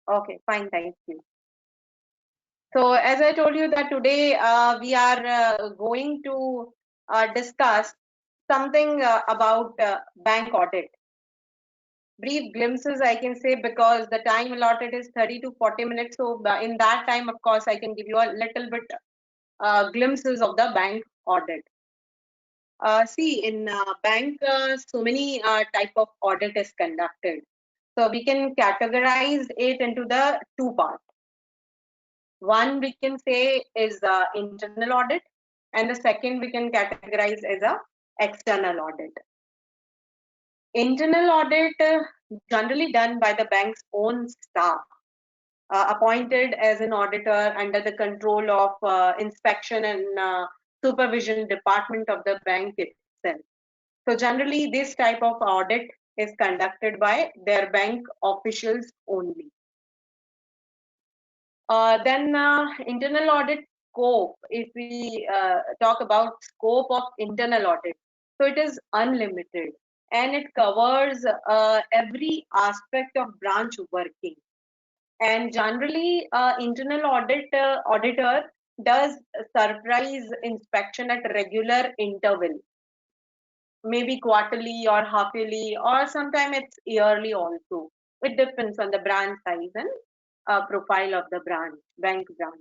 Okay, fine, thank you. So, as I told you that today we are going to discuss something about bank audit. Brief glimpses, I can say, because the time allotted is 30 to 40 minutes. So, in that time, of course, I can give you a little bit glimpses of the bank audit. See, in bank, so many type of audit is conducted. So, we can categorize it into the two parts. One we can say is internal audit, and the second we can categorize as a external audit. Internal audit generally done by the bank's own staff, appointed as an auditor under the control of inspection and supervision department of the bank itself. So generally this type of audit is conducted by their bank officials only. Then internal audit scope, if we talk about scope of internal audit, so it is unlimited and it covers every aspect of branch working. And generally, internal audit auditor does surprise inspection at regular interval, maybe quarterly or half yearly, or sometimes it's yearly also. It depends on the branch size and profile of the branch, bank branch.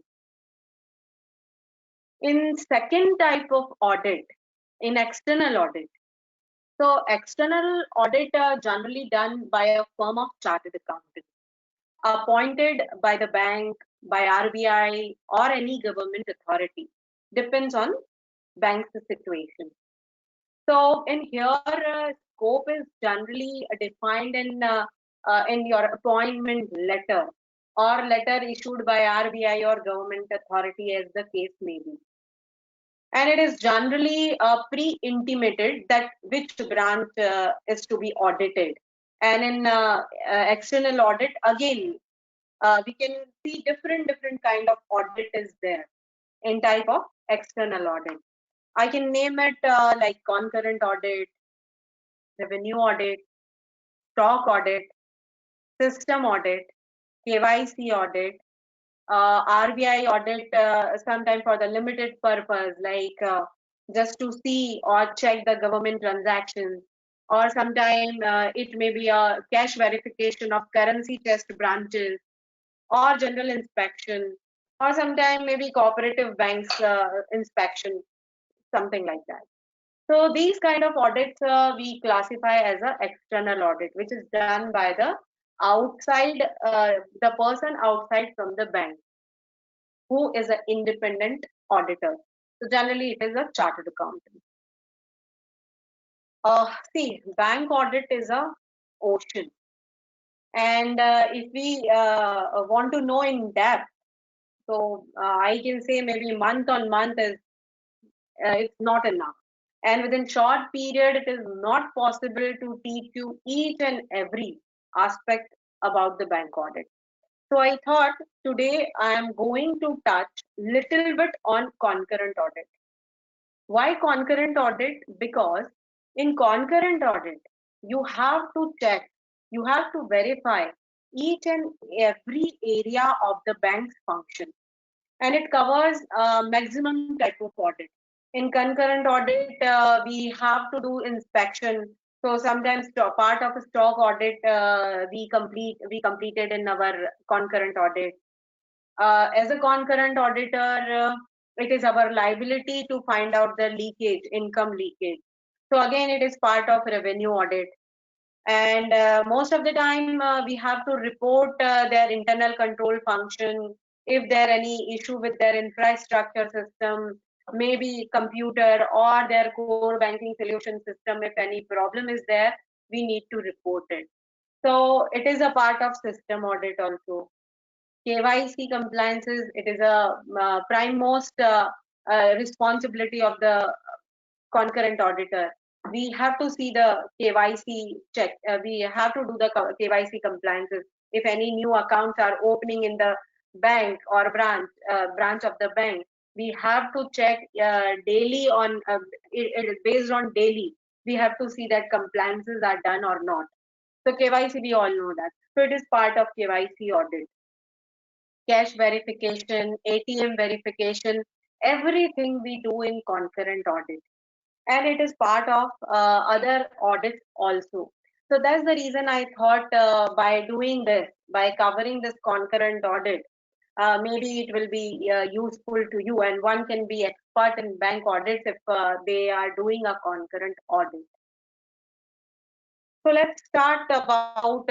In second type of audit, in external audit. So external audit are generally done by a firm of chartered accountants appointed by the bank, by RBI or any government authority. Depends on bank's situation. So in here, scope is generally defined in your appointment letter or letter issued by RBI or government authority as the case may be. And it is generally pre-intimated that which branch is to be audited. And in external audit, again, we can see different kind of audit is there in type of external audit. I can name it like concurrent audit, revenue audit, stock audit, system audit, KYC audit, RBI audit, sometime for the limited purpose, like just to see or check the government transactions, or sometime it may be a cash verification of currency test branches, or general inspection, or sometime maybe cooperative banks inspection, something like that. So these kind of audits we classify as a external audit, which is done by the outside, the person outside from the bank who is an independent auditor. So generally it is a chartered accountant. See, bank audit is a ocean. And if we want to know in depth, so I can say maybe month on month is it's not enough. And within short period, it is not possible to teach you each and every aspect about the bank audit. So I thought today I am going to touch little bit on concurrent audit. Why concurrent audit? Because in concurrent audit, you have to check, you have to verify each and every area of the bank's function. And it covers maximum type of audit. In concurrent audit, we have to do inspection. So sometimes part of a stock audit we completed in our concurrent audit. As a concurrent auditor, it is our liability to find out the leakage, income leakage. So again, it is part of revenue audit. And most of the time, we have to report their internal control function. If there any issue with their infrastructure system, maybe computer or their core banking solution system, if any problem is there, we need to report it. So it is a part of system audit also. KYC compliances, it is a prime most responsibility of the concurrent auditor. We have to see the KYC check. We have to do the KYC compliances. If any new accounts are opening in the bank or branch of the bank, we have to check daily on it is based on daily. We have to see that compliances are done or not. So KYC, we all know that. So it is part of KYC audit. cash verification, ATM verification, everything we do in concurrent audit. And it is part of other audits also. So that's the reason I thought by doing this, by covering this concurrent audit, maybe it will be useful to you, and one can be expert in bank audits if they are doing a concurrent audit. So let's start about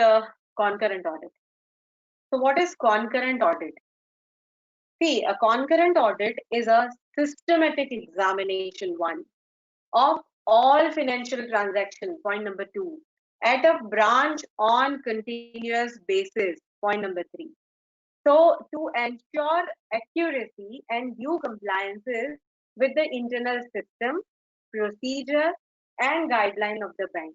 concurrent audit. So what is concurrent audit? See, a concurrent audit is a systematic examination one of all financial transactions, point number two, at a branch on continuous basis, point number three. So to ensure accuracy and due compliances with the internal system, procedure, and guideline of the bank.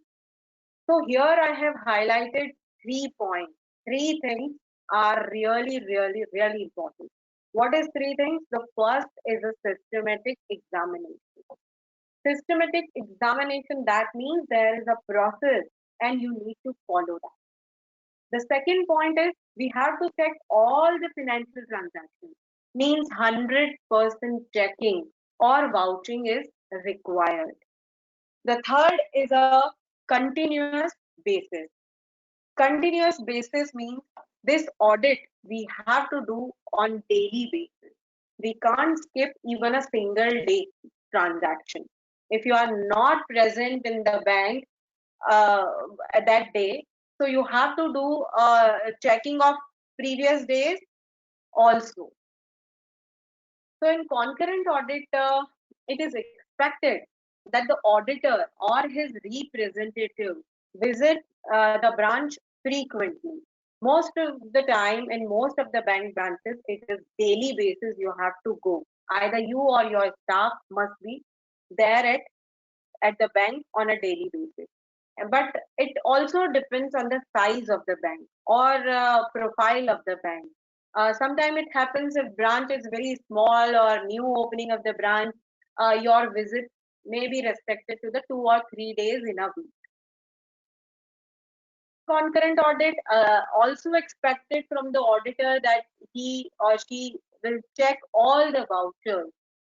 So here I have highlighted 3 points. Three things are really important. What is three things? The first is a systematic examination. Systematic examination, that means there is a process and you need to follow that. The second point is we have to check all the financial transactions, means 100% checking or vouching is required. The third is a continuous basis. Continuous basis means this audit we have to do on daily basis. We can't skip even a single day transaction. If you are not present in the bank uh, that day, so you have to do checking of previous days also. So in concurrent audit, it is expected that the auditor or his representative visit the branch frequently. Most of the time in most of the bank branches, it is daily basis you have to go. Either you or your staff must be there at the bank on a daily basis. But it also depends on the size of the bank or profile of the bank. Sometimes it happens if branch is very small or new opening of the branch, your visit may be restricted to the 2 or 3 days in a week. Concurrent audit also expected from the auditor that he or she will check all the vouchers,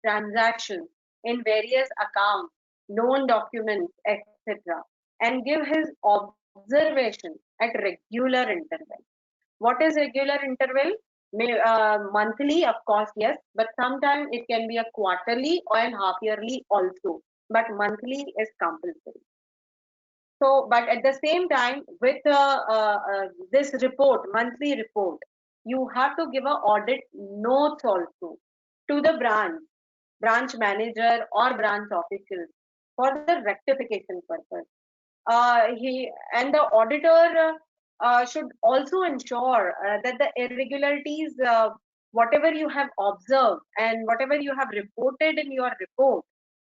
transactions in various accounts, loan documents, etc., and give his observation at regular interval. What is regular interval? Monthly, of course, yes, but sometimes it can be a quarterly or an half yearly also, but monthly is compulsory. So, but at the same time, with this report, monthly report, you have to give a audit notes also to the branch manager or branch officials for the rectification purpose. He and the auditor should also ensure that the irregularities, whatever you have observed and whatever you have reported in your report,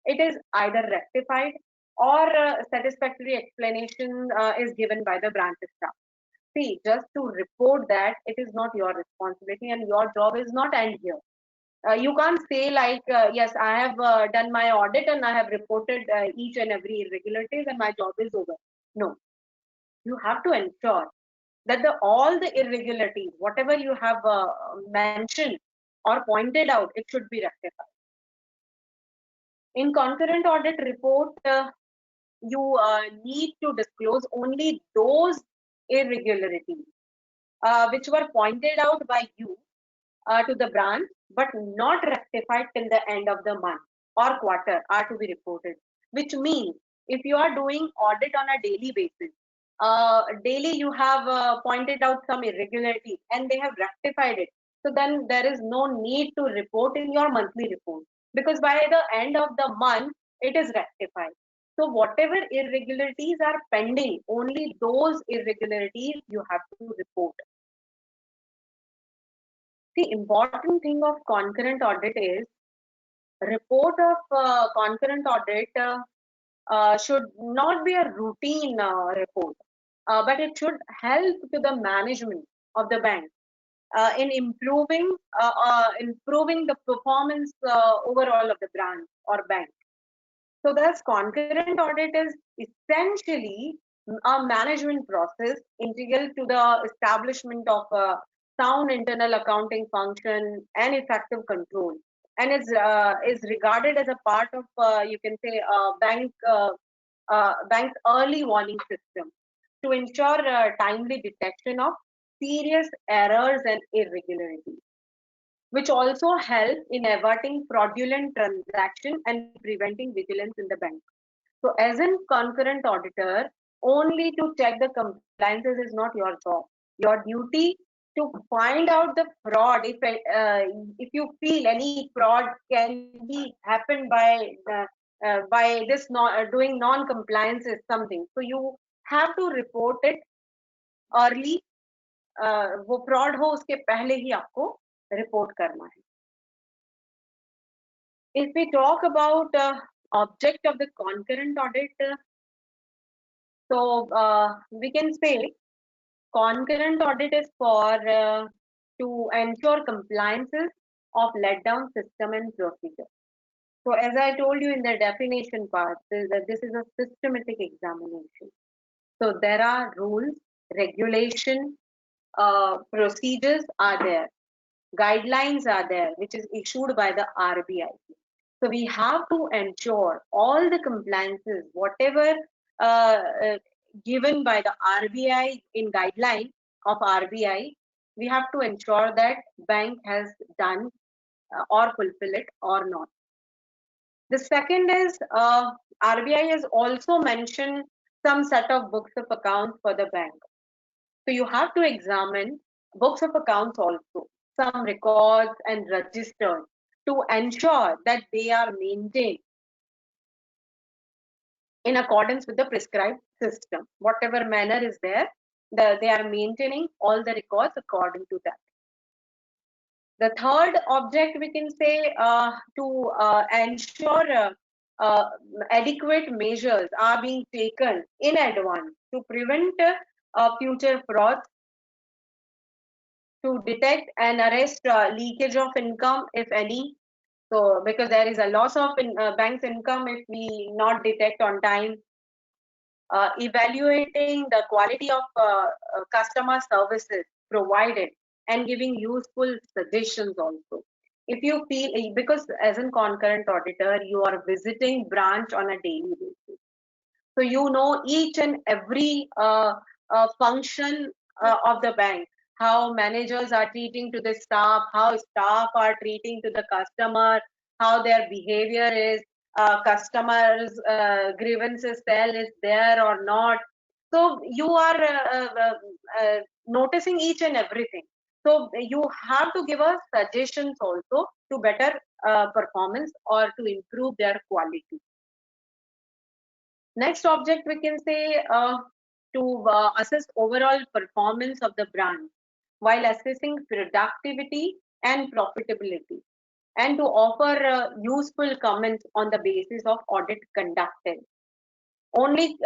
it is either rectified or satisfactory explanation is given by the branch staff. See, just to report that, it is not your responsibility and your job is not end here. You can't say like, yes, I have done my audit and I have reported each and every irregularities and my job is over. No, you have to ensure that all the irregularities, whatever you have mentioned or pointed out, it should be rectified. In concurrent audit report, you need to disclose only those irregularities which were pointed out by you to the branch but not rectified till the end of the month or quarter are to be reported. Which means if you are doing audit on a daily basis, daily you have pointed out some irregularities and they have rectified it. So then there is no need to report in your monthly report because by the end of the month it is rectified. So whatever irregularities are pending, only those irregularities you have to report. The important thing of concurrent audit is report of concurrent audit should not be a routine report, but it should help to the management of the bank in improving the performance overall of the branch or bank. So thus concurrent audit is essentially a management process integral to the establishment of sound internal accounting function, and effective control, and is regarded as a part of you can say bank's early warning system to ensure timely detection of serious errors and irregularities, which also help in averting fraudulent transaction and preventing vigilance in the bank. So, as a concurrent auditor, only to check the compliances is not your job. Your duty to find out the fraud. If you feel any fraud can be happened by this doing non-compliance is something. So you have to report it early. वो fraud हो उसके पहले ही आपको report करना है. If we talk about object of the concurrent audit, we can say concurrent audit is for to ensure compliances of let down system and procedure. So as I told you in the definition part, this is a systematic examination. So there are rules, regulation, procedures are there, guidelines are there, which is issued by the RBI. So we have to ensure all the compliances, whatever uh, given by the RBI in guideline of RBI, we have to ensure that bank has done or fulfill it or not. The second is RBI has also mentioned some set of books of accounts for the bank. So you have to examine books of accounts also, some records and registers to ensure that they are maintained in accordance with the prescribed system. Whatever manner is there, they are maintaining all the records according to that. The third object we can say to ensure adequate measures are being taken in advance to prevent future frauds, to detect and arrest leakage of income, if any. So, because there is a loss of bank's income if we not detect on time, evaluating the quality of customer services provided and giving useful suggestions also. If you feel, because as a concurrent auditor, you are visiting branch on a daily basis. So you know each and every function of the bank, how managers are treating to the staff, how staff are treating to the customer, how their behavior is, customers grievances cell is there or not. So you are noticing each and everything. So you have to give us suggestions also to better performance or to improve their quality. Next object we can say to assess overall performance of the brand while assessing productivity and profitability, and to offer useful comments on the basis of audit conducted. Only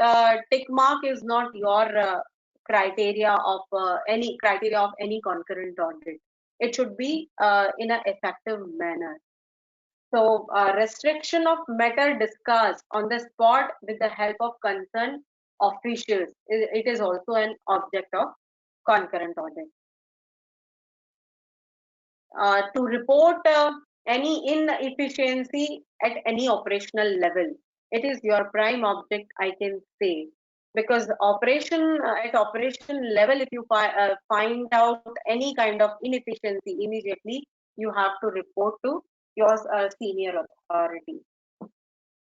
tick mark is not your criteria of any concurrent audit. It should be in an effective manner. So, restriction of matter discussed on the spot with the help of concerned officials. It is also an object of concurrent audit. To report any inefficiency at any operational level. It is your prime object, I can say, because operation at operation level, if you find out any kind of inefficiency immediately, you have to report to your senior authority.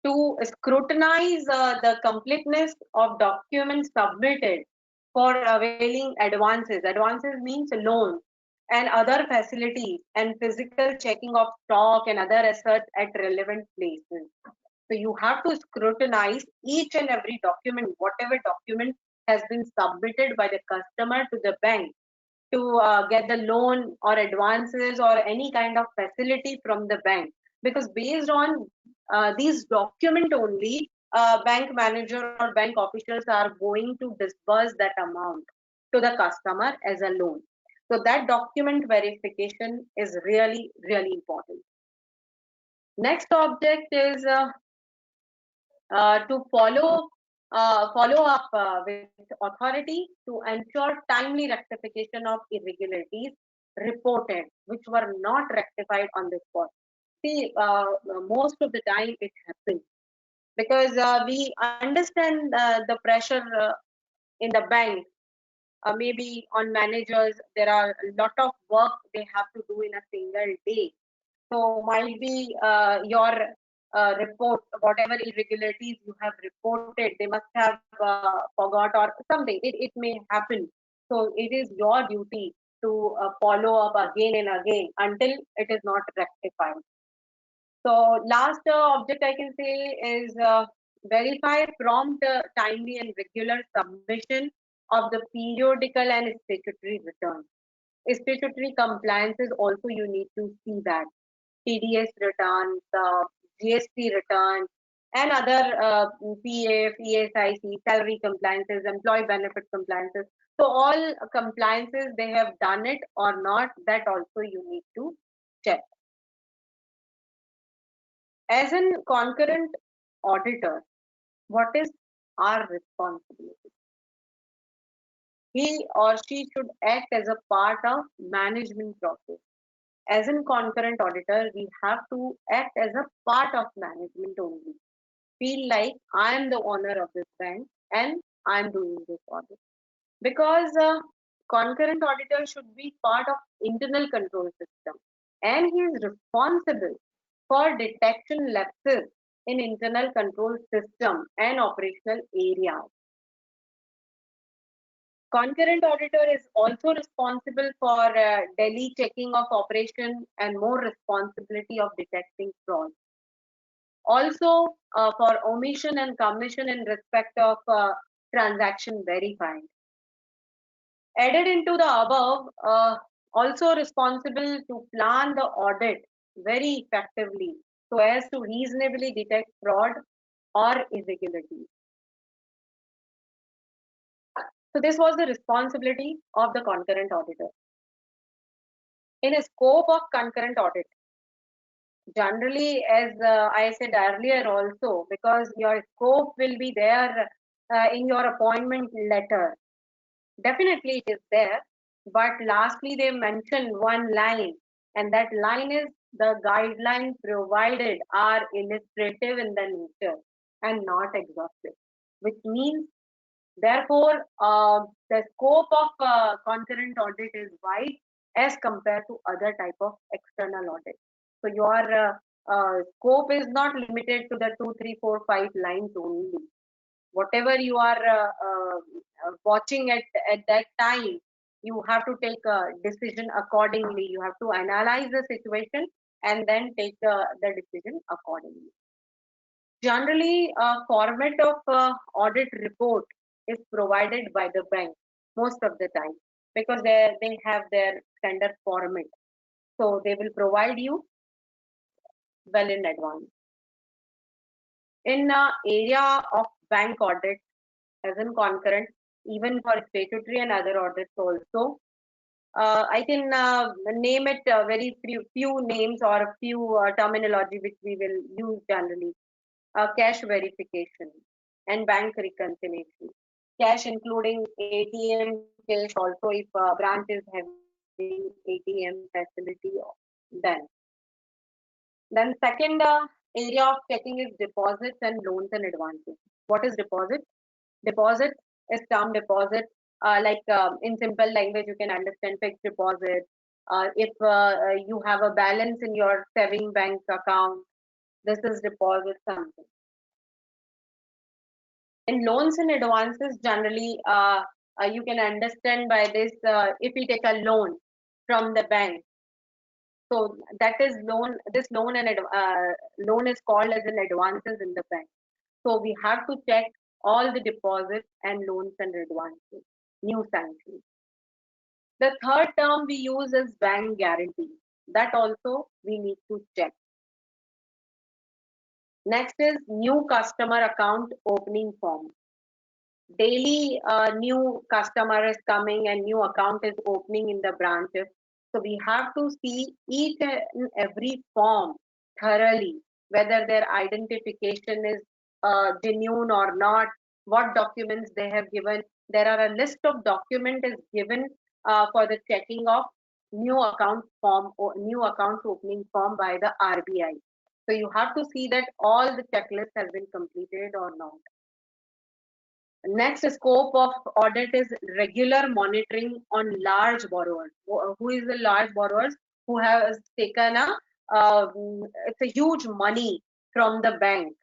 To scrutinize the completeness of documents submitted for availing advances. Advances means loans and other facilities and physical checking of stock and other assets at relevant places. So you have to scrutinize each and every document, whatever document has been submitted by the customer to the bank to get the loan or advances or any kind of facility from the bank, because based on these document only bank manager or bank officials are going to disburse that amount to the customer as a loan. So that document verification is really important. Next object is to follow up with authority to ensure timely rectification of irregularities reported, which were not rectified on the spot. See, most of the time it happens because we understand the pressure in the bank. Maybe on managers, there are a lot of work they have to do in a single day. So might be your report, whatever irregularities you have reported, they must have forgot or something. It may happen. So it is your duty to follow up again and again until it is not rectified. So last object I can say is verify prompt, timely and regular submission of the periodical and statutory returns. Statutory compliances also you need to see that. TDS returns, GST returns, and other PF, ESIC, salary compliances, employee benefit compliances. So all compliances, they have done it or not, that also you need to check. As an concurrent auditor, what is our responsibility? He or she should act as a part of management process. As a concurrent auditor, we have to act as a part of management only. Feel like I am the owner of this bank and I am doing this audit. Because concurrent auditor should be part of internal control system and he is responsible for detection lapses in internal control system and operational areas. Concurrent auditor is also responsible for daily checking of operation and more responsibility of detecting fraud. Also for omission and commission in respect of transaction verified. Added into the above, also responsible to plan the audit very effectively so as to reasonably detect fraud or irregularities. So this was the responsibility of the concurrent auditor. In a scope of concurrent audit, generally, as I said earlier also, because your scope will be there in your appointment letter. Definitely it is there, but lastly they mention one line, and that line is the guidelines provided are illustrative in the nature and not exhaustive, which means therefore the scope of concurrent audit is wide as compared to other type of external audit. So your scope is not limited to the 2, 3, 4, 5 lines only. Whatever you are watching at that time, you have to take a decision accordingly. You have to analyze the situation and then take the decision accordingly. Generally, a format of audit report is provided by the bank most of the time because they have their standard format. So they will provide you well in advance. In area of bank audit, as in concurrent, even for statutory and other audits also, I can name it very few names or a few terminology which we will use generally. Cash verification and bank reconciliation. Cash including ATM cash also if branch is having ATM facility then. Then second area of checking is deposits and loans and advances. What is deposit? Deposit is term deposit. In simple language, you can understand fixed deposit. If you have a balance in your saving bank account, this is deposit something. In loans and advances, generally, you can understand by this if we take a loan from the bank. So that is loan. This loan and loan is called as an advances in the bank. So we have to check all the deposits and loans and advances, new sanctions. The third term we use is bank guarantee. That also we need to check. Next is new customer account opening form. Daily new customer is coming and new account is opening in the branches. So we have to see each and every form thoroughly, whether their identification is genuine or not, what documents they have given. There are a list of document is given for the checking of new account form or new account opening form by the RBI. So you have to see that all the checklist has been completed or not. Next scope of audit is regular monitoring on large borrowers. Who is the large borrowers? Who has taken it's a huge money from the bank.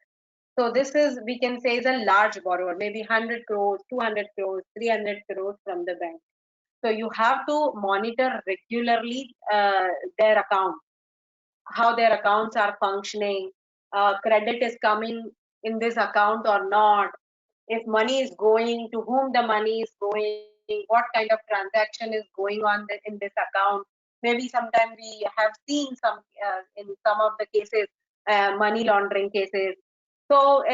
So this is, we can say, is a large borrower, maybe 100 crores, 200 crores, 300 crores from the bank. So you have to monitor regularly their account, how their accounts are functioning, credit is coming in this account or not, if money is going, to whom the money is going, what kind of transaction is going on in this account. Maybe sometimes we have seen some in some of the cases, money laundering cases. So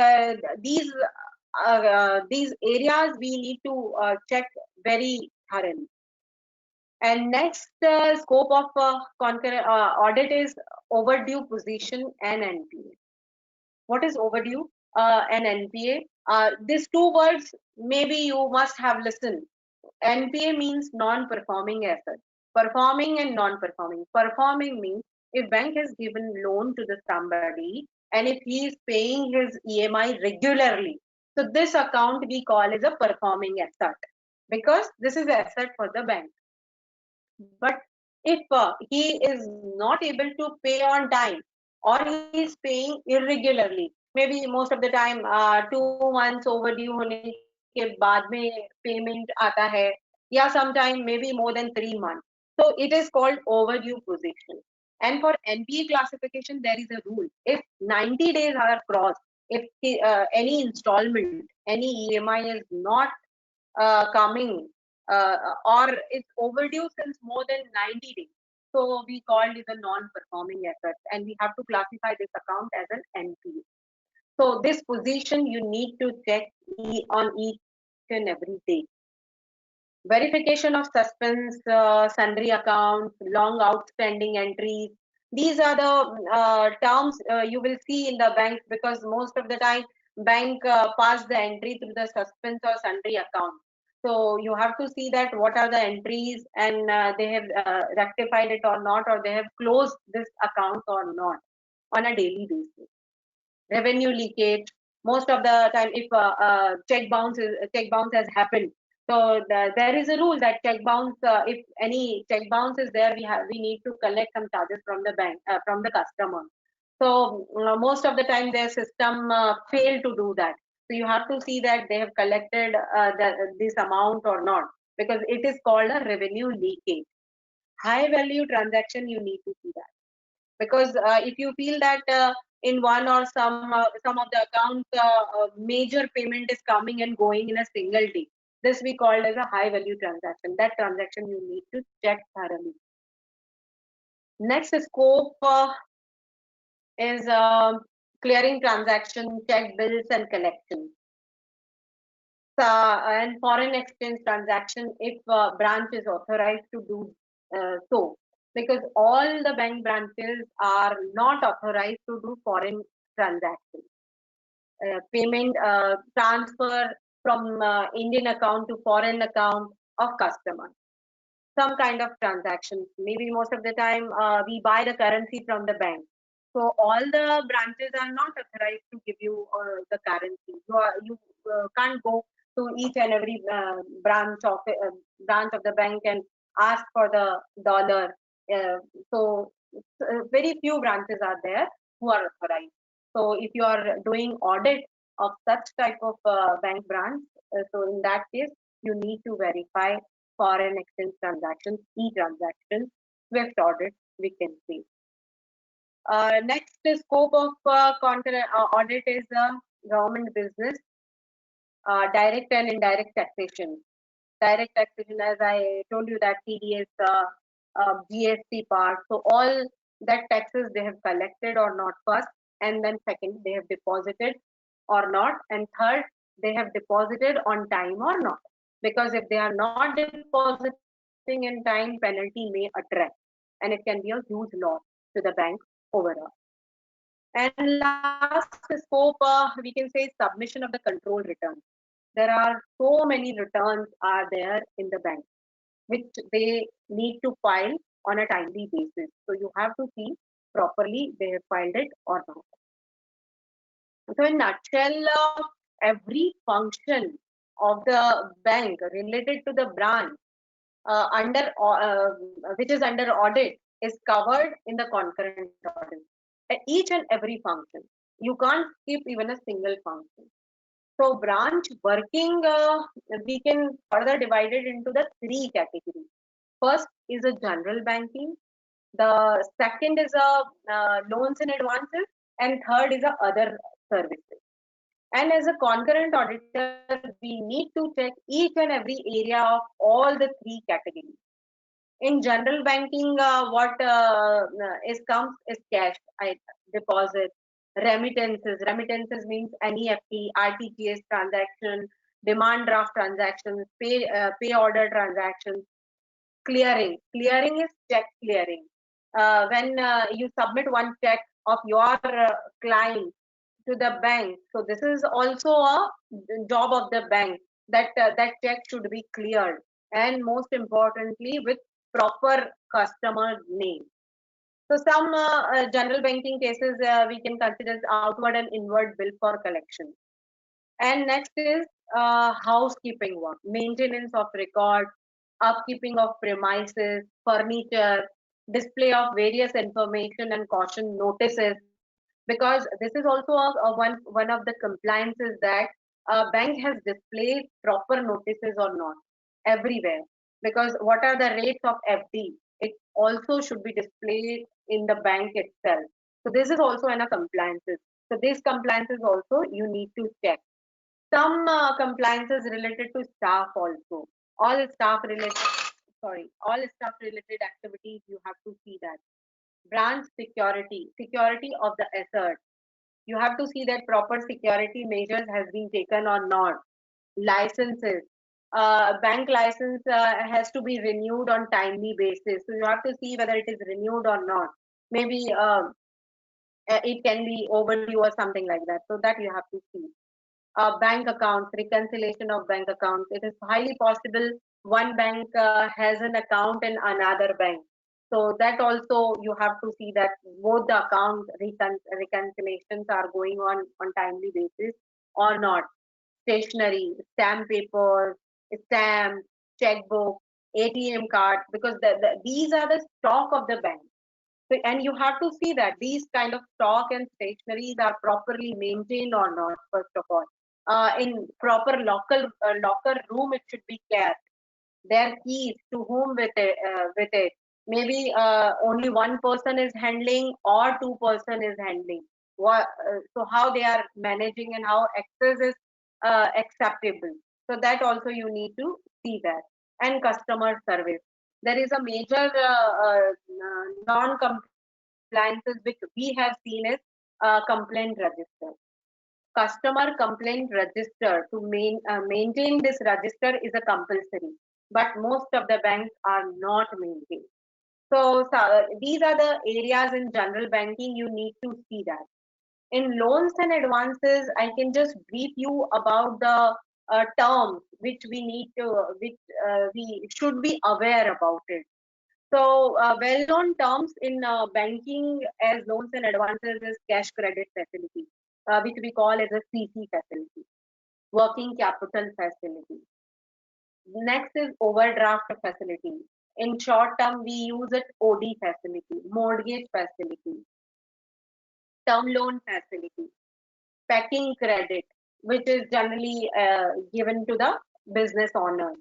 these areas we need to check very thoroughly. And next scope of audit is overdue position and NPA. What is overdue and NPA? These two words maybe you must have listened. NPA means non-performing asset. Performing and non-performing. Performing means if bank has given loan to the somebody and if he is paying his EMI regularly, so this account we call as a performing asset because this is asset for the bank. But if he is not able to pay on time or he is paying irregularly, maybe most of the time 2 months overdue होने के बाद में payment आता है, या sometime maybe more than 3 months. So it is called overdue position. And for NPA classification, there is a rule. If 90 days are crossed, if any installment, any EMI is not coming or it's overdue since more than 90 days. So we called it a non-performing asset and we have to classify this account as an NPA. So this position you need to check on each and every day. Verification of suspense, sundry accounts, long outstanding entries. These are the terms you will see in the bank because most of the time bank pass the entry through the suspense or sundry account. So you have to see that what are the entries and they have rectified it or not, or they have closed this account or not on a daily basis. Revenue leakage. Most of the time, if check bounce has happened, so there is a rule that check bounce. If any check bounce is there, we need to collect some charges from the bank from the customer. So most of the time, their system failed to do that. So you have to see that they have collected this amount or not because it is called a revenue leakage. High value transaction, you need to see that because if you feel that in one or some of the accounts major payment is coming and going in a single day, this we called as a high value transaction. That transaction you need to check thoroughly. Next scope is clearing transaction, check bills and collection. And foreign exchange transaction if branch is authorized to do so, because all the bank branches are not authorized to do foreign transactions. Payment transfer from Indian account to foreign account of customer. Some kind of transactions. Maybe most of the time we buy the currency from the bank. So all the branches are not authorized to give you the currency. You can't go to each and every branch of the bank and ask for the dollar. So very few branches are there who are authorized. So if you are doing audit of such type of bank branch, so in that case you need to verify foreign exchange transactions, e-transactions, SWIFT audit, we can see. Next scope of audit is government business, direct and indirect taxation. Direct taxation, as I told you, that TDS, GST part. So all that taxes they have collected or not first, and then second they have deposited or not, and third they have deposited on time or not. Because if they are not depositing in time, penalty may attract, and it can be a huge loss to the bank overall. And last scope, we can say submission of the control return. There are so many returns are there in the bank which they need to file on a timely basis. So you have to see properly they have filed it or not. So in nutshell, every function of the bank related to the branch under which is under audit is covered in the concurrent audit. Each and every function. You can't skip even a single function. So branch working, we can further divide it into the three categories. First is a general banking. The second is a loans and advances, and third is a other services. And as a concurrent auditor, we need to check each and every area of all the three categories. In general banking, what is comes is cash, deposit, remittances. Remittances means NEFT, RTGS transaction, demand draft transactions, pay order transactions. Clearing is check clearing. When you submit one check of your client to the bank, so this is also a job of the bank, that that check should be cleared, and most importantly with proper customer name. So some general banking cases we can consider as outward and inward bill for collection. And next is housekeeping work, maintenance of records, upkeeping of premises, furniture, display of various information and caution notices. Because this is also one of the compliances that a bank has displayed proper notices or not everywhere. Because what are the rates of FD? It also should be displayed in the bank itself. So this is also in a compliances. So these compliances also you need to check. Some compliances related to staff also. All staff related, all staff related activities you have to see that. Branch security, security of the asset. You have to see that proper security measures has been taken or not. Licenses. Bank license has to be renewed on timely basis. So you have to see whether it is renewed or not. Maybe it can be overdue or something like that. So that you have to see. Bank accounts, reconciliation of bank accounts. It is highly possible one bank has an account in another bank. So that also you have to see that both the account reconciliations are going on timely basis or not. Stationery, stamp papers, stamp, checkbook, ATM card, because these are the stock of the bank. So, and you have to see that these kind of stock and stationaries are properly maintained or not, first of all. In proper locker room, it should be kept. Their keys to whom with it. Maybe only one person is handling or two-person is handling. So how they are managing and how access is acceptable. So that also you need to see that. And customer service. There is a major non-compliances which we have seen is complaint register. Customer complaint register to maintain this register is a compulsory, but most of the banks are not maintained. So these are the areas in general banking you need to see that. In loans and advances, I can just brief you about the terms which we need to, which we should be aware about it. So, well-known terms in banking as loans and advances is cash credit facility, which we call as a CC facility, working capital facility. Next is overdraft facility. In short term, we use it OD facility, mortgage facility, term loan facility, packing credit, which is generally given to the business owners,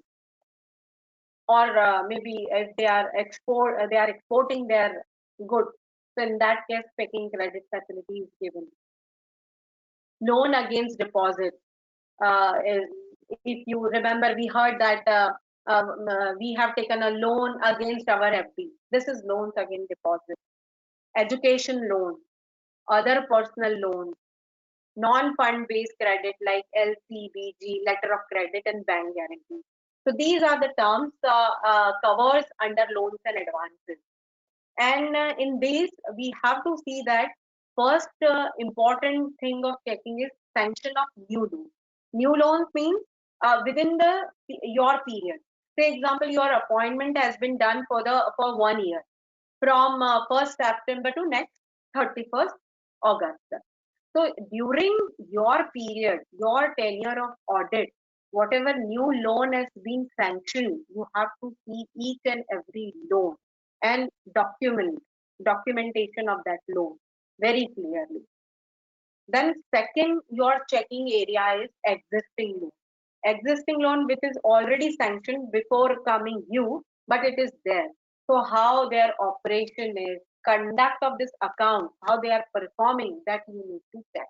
or maybe if they are exporting their goods. So in that case, packing credit facility is given. Loan against deposit. If you remember, we heard that we have taken a loan against our FD. This is loans against deposit. Education loan, other personal loans, non-fund based credit like LCBG, letter of credit, and bank guarantee. So these are the terms covers under loans and advances. And in this, we have to see that first important thing of checking is sanction of new loans. New loans means within the your period. Say example, your appointment has been done for 1 year. from 1st September to next 31st August. So during your period, your tenure of audit, whatever new loan has been sanctioned, you have to see each and every loan and documentation of that loan very clearly. Then second, your checking area is existing loan. Existing loan which is already sanctioned before coming due, but it is there. So how their operation is, conduct of this account, how they are performing, that you need to check.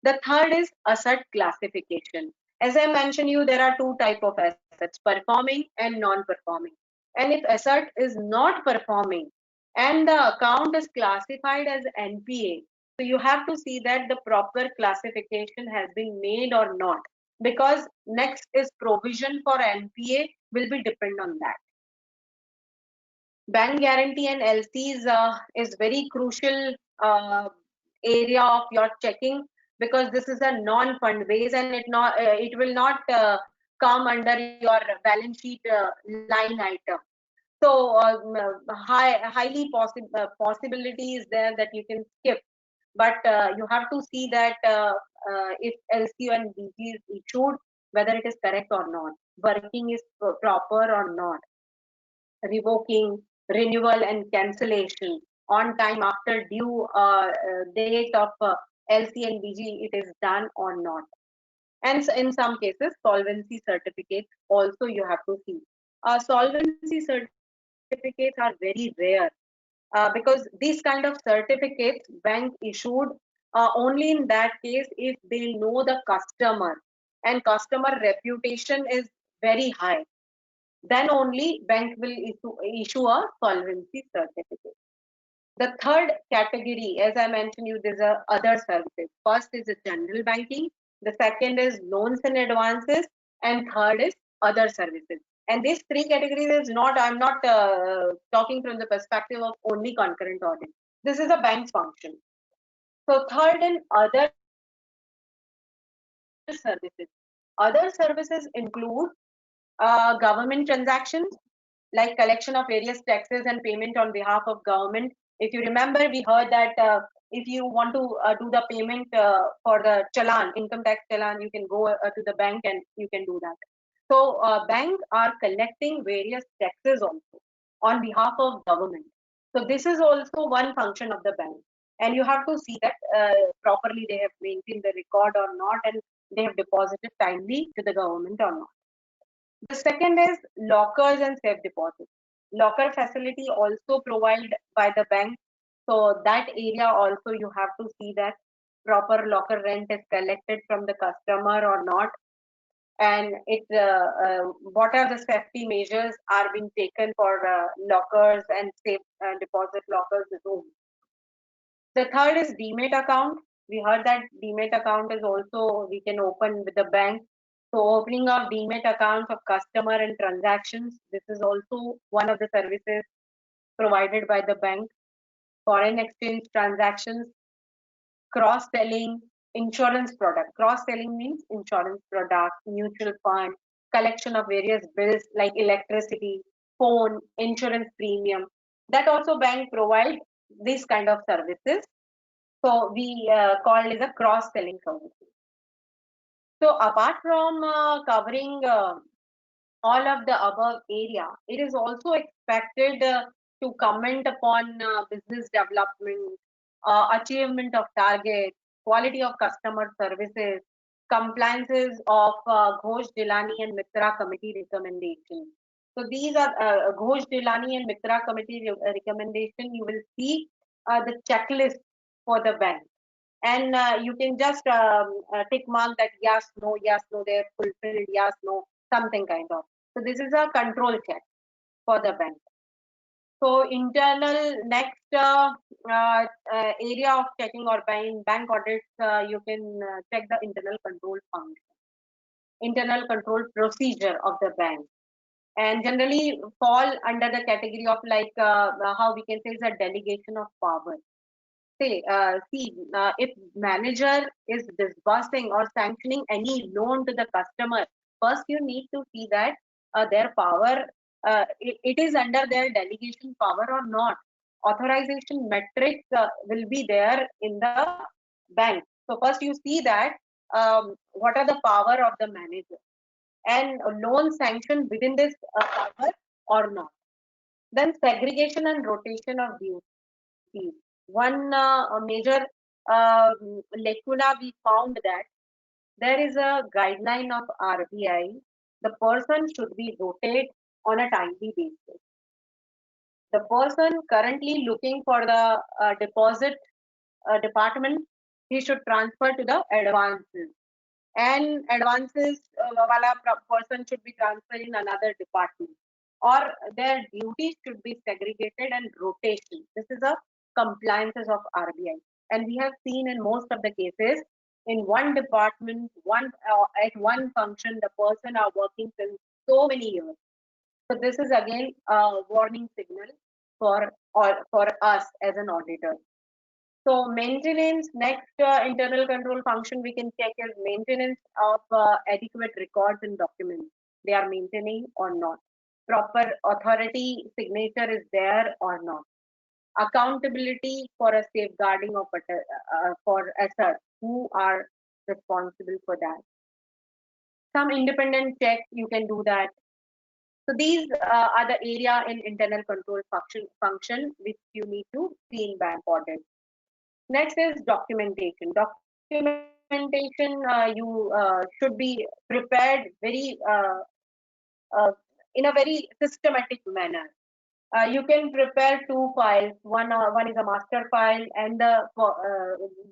The third is asset classification. As I mentioned you, there are two type of assets, performing and non-performing. And if asset is not performing and the account is classified as NPA, so you have to see that the proper classification has been made or not. Because next is provision for NPA will be depend on that. Bank guarantee and LCs is very crucial area of your checking, because this is a non-fund base and it will not come under your balance sheet line item. So highly possibility is there that you can skip, but you have to see that if LC and BG is issued, whether it is correct or not, working is proper or not, revoking, renewal, and cancellation on time after due date of LC and BG, it is done or not. And in some cases, solvency certificates also you have to see. Solvency certificates are very rare because these kind of certificates bank issued only in that case if they know the customer and customer reputation is very high, then only bank will issue a solvency certificate. The third category, as I mentioned you, there's a other services. First is the general banking, the second is loans and advances, and third is other services. And these three categories is not, I'm not talking from the perspective of only concurrent audit. This is a bank's function. So third and other services. Other services include government transactions, like collection of various taxes and payment on behalf of government. If you remember, we heard that if you want to do the payment for the challan, income tax challan, you can go to the bank and you can do that. So bank are collecting various taxes also on behalf of government. So this is also one function of the bank. And you have to see that properly they have maintained the record or not, and they have deposited timely to the government or not. The second is lockers and safe deposits. Locker facility also provided by the bank. So that area also you have to see that proper locker rent is collected from the customer or not, and what are the safety measures are being taken for lockers and safe deposit lockers at home. The third is demat account. We heard that demat account is also we can open with the bank. So opening of demat accounts of customer and transactions, this is also one of the services provided by the bank. Foreign exchange transactions, cross-selling, insurance product. Cross-selling means insurance product, mutual fund, collection of various bills like electricity, phone, insurance premium. That also bank provide these kind of services. So we call it a cross-selling services. So apart from covering all of the above area, it is also expected to comment upon business development, achievement of targets, quality of customer services, compliances of Ghosh Jilani and Mitra committee recommendations. So these are Ghosh Jilani and Mitra committee recommendation. You will see the checklist for the bank, and you can just tick mark that yes, no, they have fulfilled, yes, no, something kind of. So this is a control check for the bank. So internal next area of checking or bank audits, you can check the internal control function, internal control procedure of the bank, and generally fall under the category of like how we can say is a delegation of power. If manager is disbursing or sanctioning any loan to the customer, first you need to see that their power, it is under their delegation power or not. authorization metrics will be there in the bank. So first you see that what are the power of the manager and loan sanction within this power or not. Then segregation and rotation of duties. One major lacuna we found that there is a guideline of RBI. The person should be rotated on a timely basis. The person currently looking for the deposit department, he should transfer to the advances. And advances wala person should be transferred in another department. Or their duties should be segregated and rotation. This is a compliances of RBI. And we have seen in most of the cases, in one department, at one function, the person are working since so many years. So this is again a warning signal for us as an auditor. So maintenance, next internal control function we can check is maintenance of adequate records and documents. They are maintaining or not. Proper authority signature is there or not. Accountability for a safeguarding of for assets. Who are responsible for that? Some independent check you can do that. So these are the area in internal control function which you need to see in bank audit. Next is documentation. Documentation you should be prepared very uh, in a very systematic manner. You can prepare two files. One is a master file and the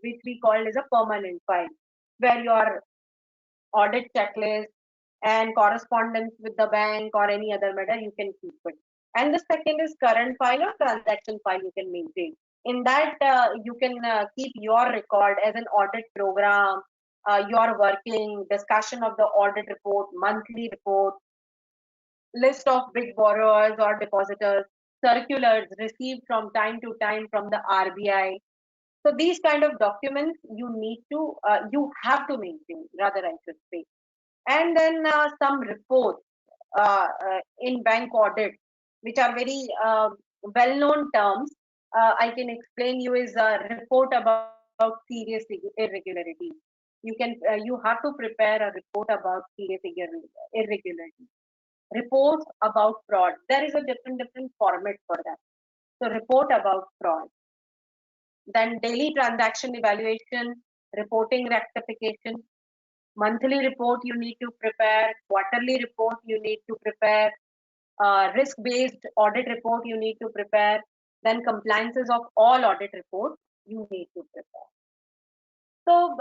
which we call as a permanent file, where your audit checklist and correspondence with the bank or any other matter you can keep it. And the second is current file or transaction file you can maintain. In that you can keep your record as an audit program, your working discussion of the audit report, monthly report, list of big borrowers or depositors, circulars received from time to time from the RBI. So these kind of documents you have to maintain, rather I should say. And then some reports in bank audit, which are very well-known terms. I can explain you is a report about serious irregularities. You have to prepare a report about serious irregularities. Reports about fraud. There is a different format for that. So report about fraud. Then daily transaction evaluation, reporting rectification, monthly report you need to prepare, quarterly report you need to prepare, risk-based audit report you need to prepare, then compliances of all audit reports you need to prepare. So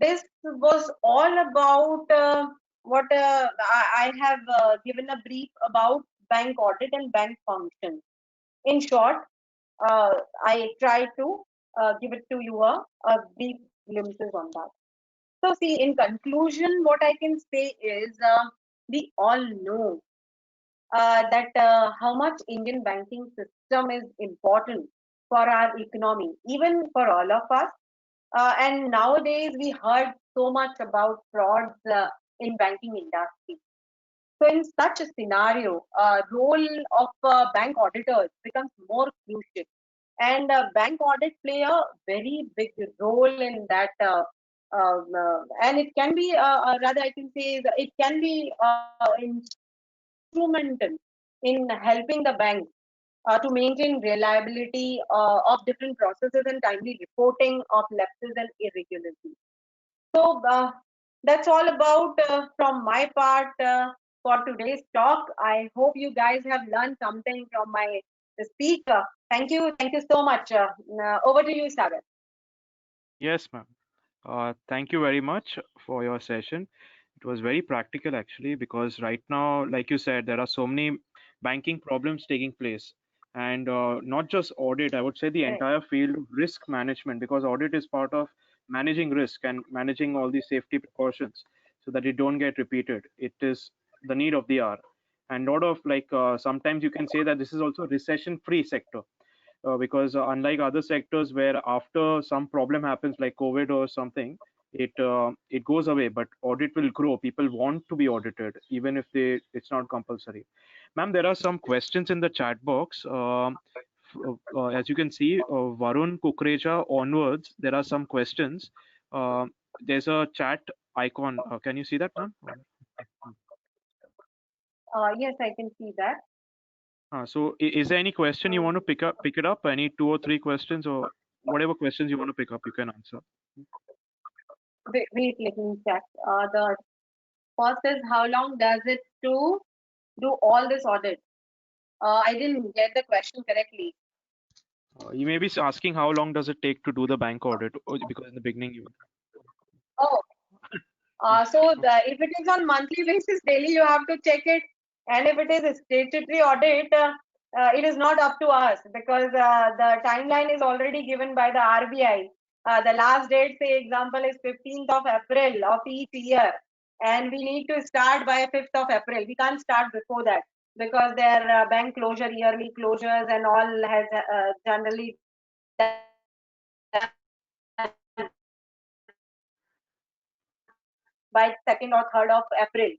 this was all about what I have given a brief about bank audit and bank functions. In short, I try to give it to you a brief glimpses on that. So see, in conclusion, what I can say is we all know that how much Indian banking system is important for our economy, even for all of us. And nowadays we heard so much about frauds in banking industry. So in such a scenario, role of bank auditors becomes more crucial, and bank audit play a very big role in that. And it can be, rather, I can say, that it can be instrumental in helping the bank to maintain reliability of different processes and timely reporting of lapses and irregularities. So that's all about from my part for today's talk. I hope you guys have learned something from my speaker. Thank you so much. Over to you, Sagar. Yes, ma'am. Thank you very much for your session. It was very practical actually, because right now, like you said, there are so many banking problems taking place. And not just audit, I would say the Correct. entire field of risk management, because audit is part of managing risk and managing all these safety precautions so that it don't get repeated. It is the need of the hour. And lot of like sometimes you can say that this is also recession-free sector, because unlike other sectors where after some problem happens like COVID or something, it goes away, but audit will grow. People want to be audited even if it's not compulsory. Ma'am, there are some questions in the chat box. as you can see, Varun Kukreja onwards, there are some questions. There's a chat icon. Can you see that, ma'am? Yes, I can see that. So is there any question you want to pick it up? Any 2 or 3 questions, or whatever questions you want to pick up, you can answer. Wait, let me check. The first is how long does it to do all this audit? I didn't get the question correctly. You may be asking how long does it take to do the bank audit, because in the beginning you. Oh, if it is on monthly basis, daily you have to check it, and if it is a statutory audit, it is not up to us because the timeline is already given by the RBI. The last date, say example, is 15th of April of each year, and we need to start by 5th of April. We can't start before that because their bank closure, yearly closures, and all has generally by 2nd or 3rd of April.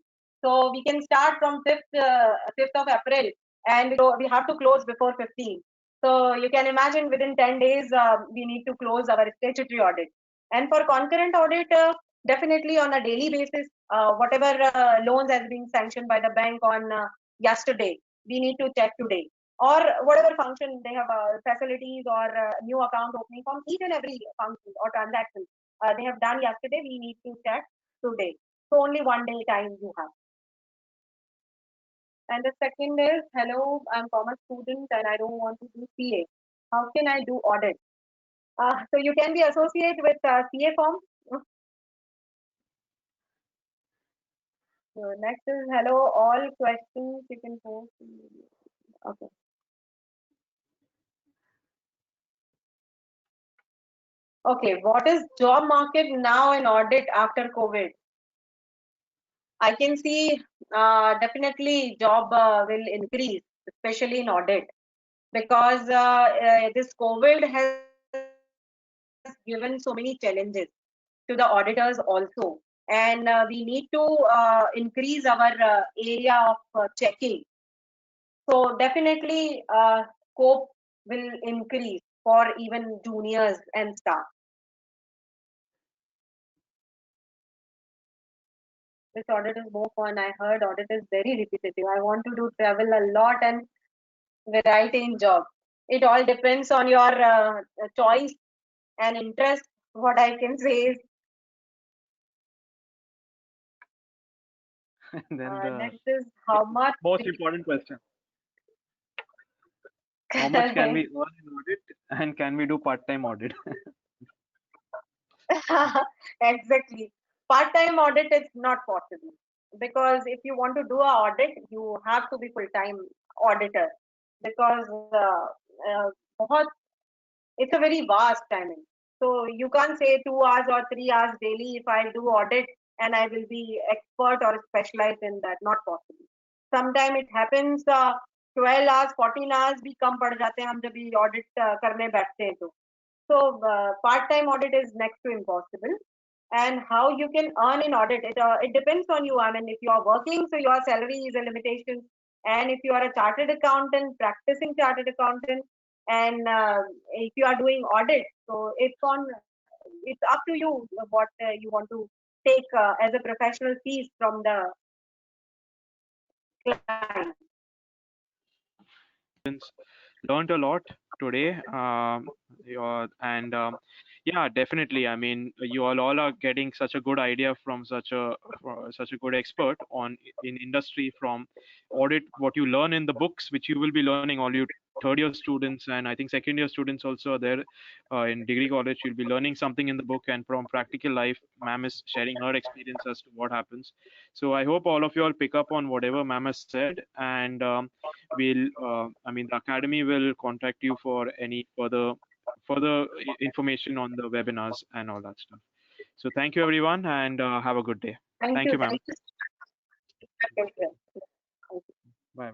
So we can start from 5th of April, and we have to close before 15th. So you can imagine within 10 days we need to close our statutory audit. And for concurrent audit, definitely on a daily basis, whatever loans has been sanctioned by the bank on yesterday, we need to check today. Or whatever function they have facilities or new account opening from each and every function or transaction they have done yesterday, we need to check today. So only one day time you have. And the second is, hello, I'm commerce student and I don't want to do CA. How can I do audit? So you can be associate with CA form. So next is, hello, all questions you can post. Okay. Okay, what is job market now in audit after COVID? I can see definitely job will increase, especially in audit, because this COVID has given so many challenges to the auditors also. And we need to increase our area of checking. So definitely scope will increase for even juniors and staff. This audit is more fun. I heard audit is very repetitive. I want to do travel a lot and variety in job. It all depends on your choice and interest. What I can say is Then the next is how much most important question: how much can we earn in audit, and can we do part-time audit? exactly. Part-time audit is not possible because if you want to do a audit, you have to be full-time auditor because uh, बहुत it's a very vast timing. So you can't say 2 hours or 3 hours daily if I do audit and I will be expert or specialized in that. Not possible. Sometimes it happens 12 hours, 14 hours भी कम पड़ जाते हैं हम जब ये audit करने बैठते हैं तो. So part-time audit is next to impossible. And how you can earn in audit, it depends on you. I mean, if you are working, so your salary is a limitation. And if you are a chartered accountant, practicing chartered accountant, and if you are doing audit, so it's up to you what you want to take as a professional fees from the client. Learned a lot today. And yeah, definitely. I mean, you all are getting such a good idea from such a good expert on in industry from audit. What you learn in the books, which you will be learning, all you third year students and I think second year students also are there in degree college. You'll be learning something in the book, and from practical life, ma'am is sharing her experience as to what happens. So I hope all of you all pick up on whatever ma'am has said, and I mean, the academy will contact you for any further information on the webinars and all that stuff. So thank you everyone, and have a good day. Thank Thank you. you, ma'am. Thank you. Bye.